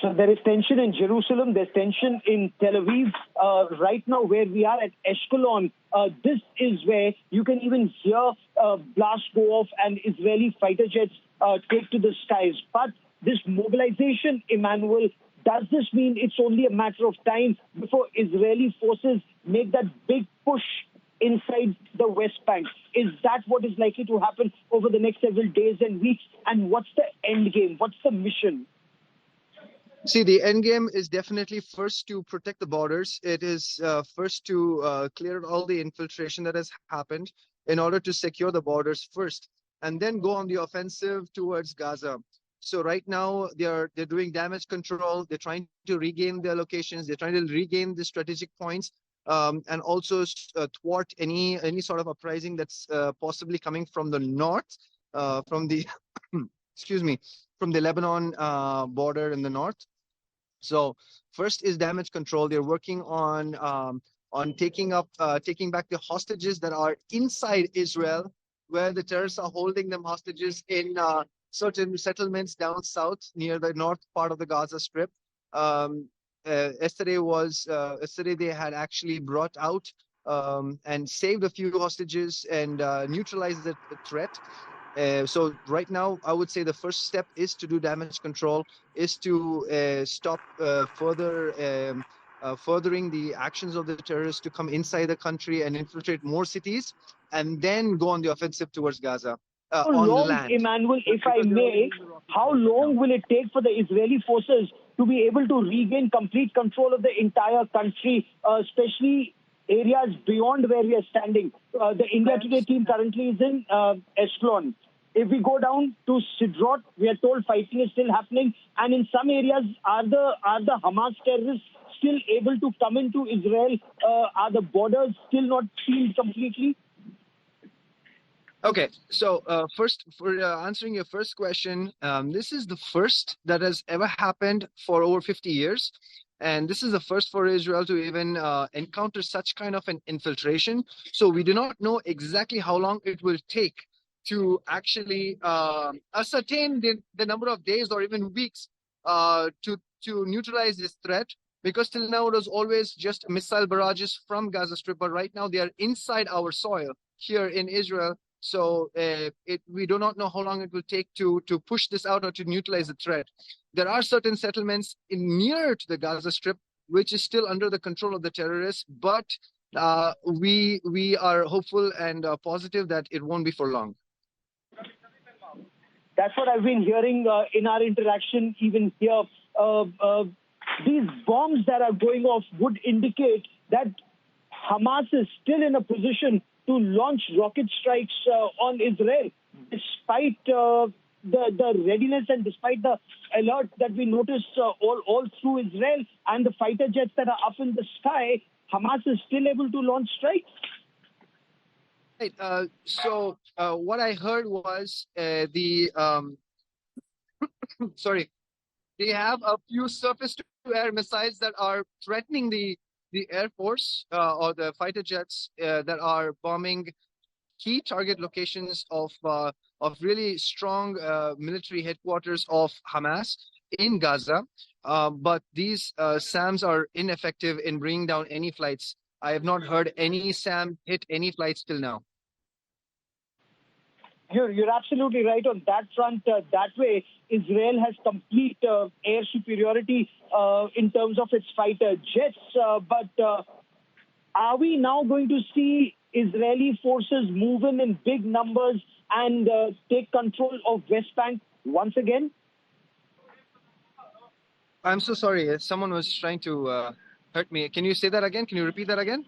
So there is tension in Jerusalem, there's tension in Tel Aviv. Right now, where we are at Ashkelon, this is where you can even hear blasts go off and Israeli fighter jets take to the skies. But this mobilization, Emmanuel, does this mean it's only a matter of time before Israeli forces make that big push inside the West Bank? Is that what is likely to happen over the next several days and weeks? And what's the end game? What's the mission? See, the end game is definitely first to protect the borders. It is first to clear all the infiltration that has happened in order to secure the borders first, and then go on the offensive towards Gaza. So right now they're doing damage control. They're trying to regain their locations. They're trying to regain the strategic points, and also thwart any sort of uprising that's possibly coming from the north, from the excuse me, from the Lebanon border in the north. So first is damage control. They're working on taking back the hostages that are inside Israel, where the terrorists are holding them hostages in certain settlements down south near the north part of the Gaza Strip. Yesterday they had actually brought out and saved a few hostages and neutralized the threat. So right now, I would say the first step is to do damage control, is to stop furthering the actions of the terrorists to come inside the country and infiltrate more cities, and then go on the offensive towards Gaza on land. Emmanuel, if I may, how long will it take for the Israeli forces to be able to regain complete control of the entire country, especially areas beyond where we are standing? The India Today team currently is in Ashkelon. If we go down to Sidrot, we are told fighting is still happening. And in some areas, are the Hamas terrorists still able to come into Israel? Are the borders still not sealed completely? Okay, so first, for answering your first question, this is the first that has ever happened for over 50 years. And this is the first for Israel to even encounter such kind of an infiltration. So we do not know exactly how long it will take to actually ascertain the number of days or even weeks to neutralize this threat, because till now it was always just missile barrages from Gaza Strip, but right now they are inside our soil here in Israel. So we do not know how long it will take to push this out or to neutralize the threat. There are certain settlements near to the Gaza Strip which is still under the control of the terrorists, but we are hopeful and positive that it won't be for long. That's what I've been hearing in our interaction even here. These bombs that are going off would indicate that Hamas is still in a position to launch rocket strikes on Israel, despite the readiness and despite the alert that we noticed all through Israel and the fighter jets that are up in the sky. Hamas is still able to launch strikes. Right. So what I heard was sorry, they have a few surface-to-air missiles that are threatening the Air Force or the fighter jets that are bombing key target locations of really strong military headquarters of Hamas in Gaza. But these SAMs are ineffective in bringing down any flights. I have not heard any SAM hit any flights till now. You're absolutely right on that front. That way, Israel has complete air superiority in terms of its fighter jets. But are we now going to see Israeli forces move in big numbers and take control of West Bank once again? I'm so sorry. Someone was trying to hurt me. Can you say that again? Can you repeat that again?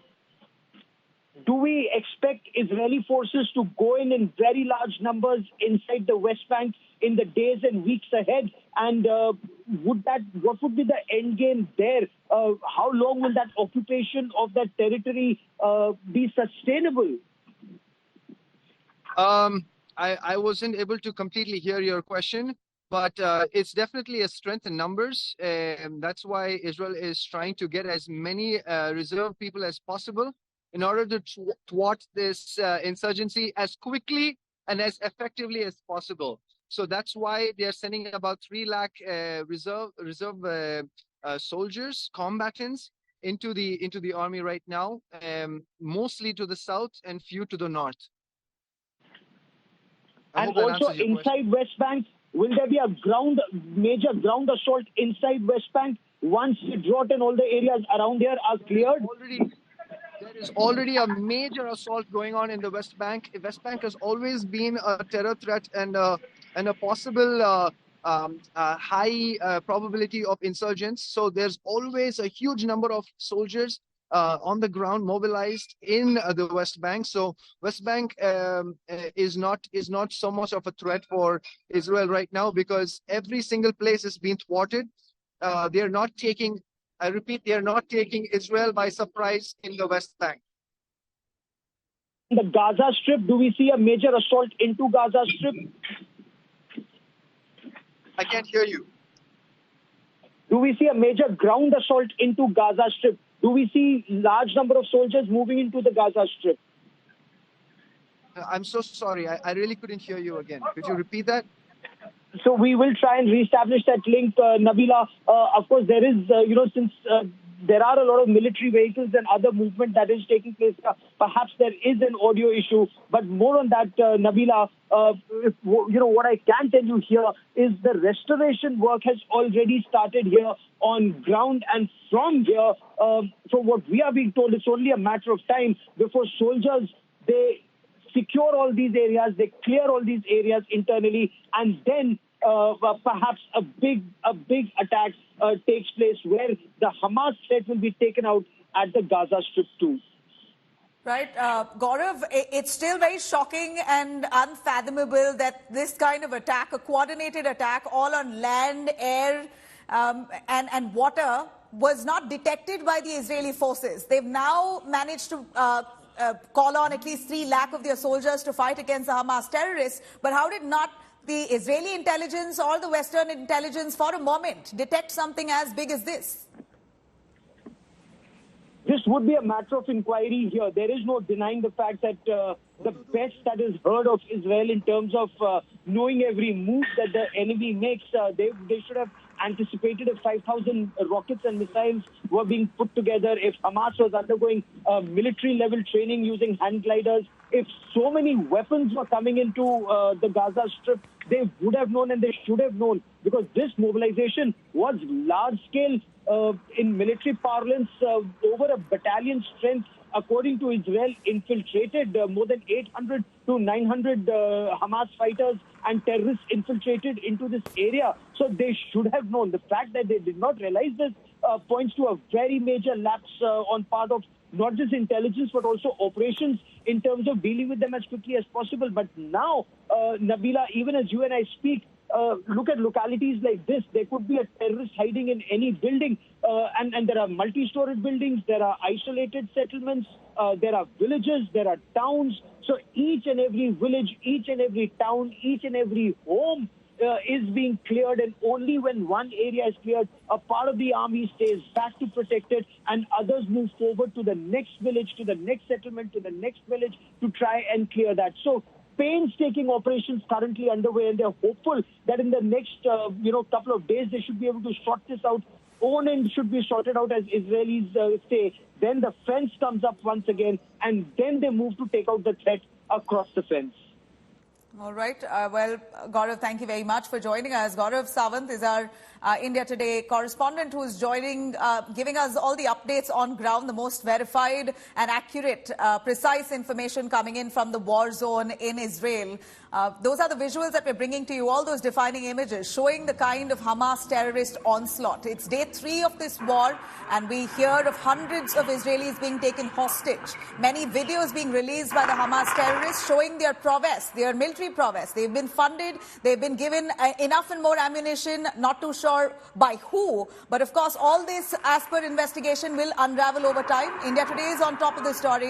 Do we expect Israeli forces to go in very large numbers inside the West Bank in the days and weeks ahead? And what would be the end game there? How long will that occupation of that territory be sustainable? I wasn't able to completely hear your question, but it's definitely a strength in numbers. That's why Israel is trying to get as many reserve people as possible in order to thwart this insurgency as quickly and as effectively as possible. So that's why they are sending about 3 lakh reserve soldiers, combatants into the army right now, mostly to the south and few to the north. I And hope that also answers your question. inside West Bank, will there be a major ground assault inside West Bank once the drought and all the areas around here are cleared? There is already a major assault going on in the West Bank. West Bank has always been a terror threat and a possible high probability of insurgents. So there's always a huge number of soldiers on the ground mobilized in the West Bank. So West Bank is not so much of a threat for Israel right now because every single place is being thwarted. They are not taking. I repeat, they are not taking Israel by surprise in the West Bank. The Gaza Strip, do we see a major assault into Gaza Strip? I can't hear you. Do we see a major ground assault into Gaza Strip? Do we see large number of soldiers moving into the Gaza Strip? I'm so sorry. I really couldn't hear you again. Could you repeat that? So we will try and reestablish that link, Nabila. Of course, there is, since there are a lot of military vehicles and other movement that is taking place, perhaps there is an audio issue. But more on that, Nabila, what I can tell you here is the restoration work has already started here on ground. And from here, from what we are being told, it's only a matter of time before soldiers, they secure all these areas, they clear all these areas internally, and then perhaps a big attack takes place where the Hamas threat will be taken out at the Gaza Strip too. Right. Gaurav, it's still very shocking and unfathomable that this kind of attack, a coordinated attack, all on land, air, and water, was not detected by the Israeli forces. They've now managed to call on at least 3 lakh of their soldiers to fight against the Hamas terrorists. But how did not the Israeli intelligence or the Western intelligence for a moment detect something as big as this? This would be a matter of inquiry here. There is no denying the fact that the best that is heard of Israel in terms of knowing every move that the enemy makes, they should have anticipated if 5,000 rockets and missiles were being put together, if Hamas was undergoing military-level training using hand gliders, if so many weapons were coming into the Gaza Strip, they would have known and they should have known, because this mobilization was large-scale in military parlance, over a battalion strength. According to Israel, infiltrated more than 800 to 900 Hamas fighters and terrorists infiltrated into this area. So they should have known. The fact that they did not realize this points to a very major lapse on part of not just intelligence, but also operations in terms of dealing with them as quickly as possible. But now, Nabila, even as you and I speak, look at localities like this. There could be a terrorist hiding in any building, and there are multi-storied buildings, there are isolated settlements, there are villages, there are towns. So each and every village, each and every town, each and every home is being cleared, and only when one area is cleared, a part of the army stays back to protect it, and others move forward to the next village, to the next settlement, to the next village to try and clear that. So painstaking operations currently underway, and they're hopeful that in the next couple of days they should be able to sort this out. Own end should be sorted out, as Israelis say. Then the fence comes up once again, and then they move to take out the threat across the fence. All right. Well, Gaurav, thank you very much for joining us. Gaurav Sawant is our India Today correspondent who is joining, giving us all the updates on ground, the most verified and accurate, precise information coming in from the war zone in Israel. Those are the visuals that we're bringing to you, all those defining images showing the kind of Hamas terrorist onslaught. It's day 3 of this war, and we hear of hundreds of Israelis being taken hostage. Many videos being released by the Hamas terrorists showing their prowess, their military prowess. They've been funded, they've been given enough and more ammunition, not too sure by who. But of course, all this, as per investigation, will unravel over time. India Today is on top of the story.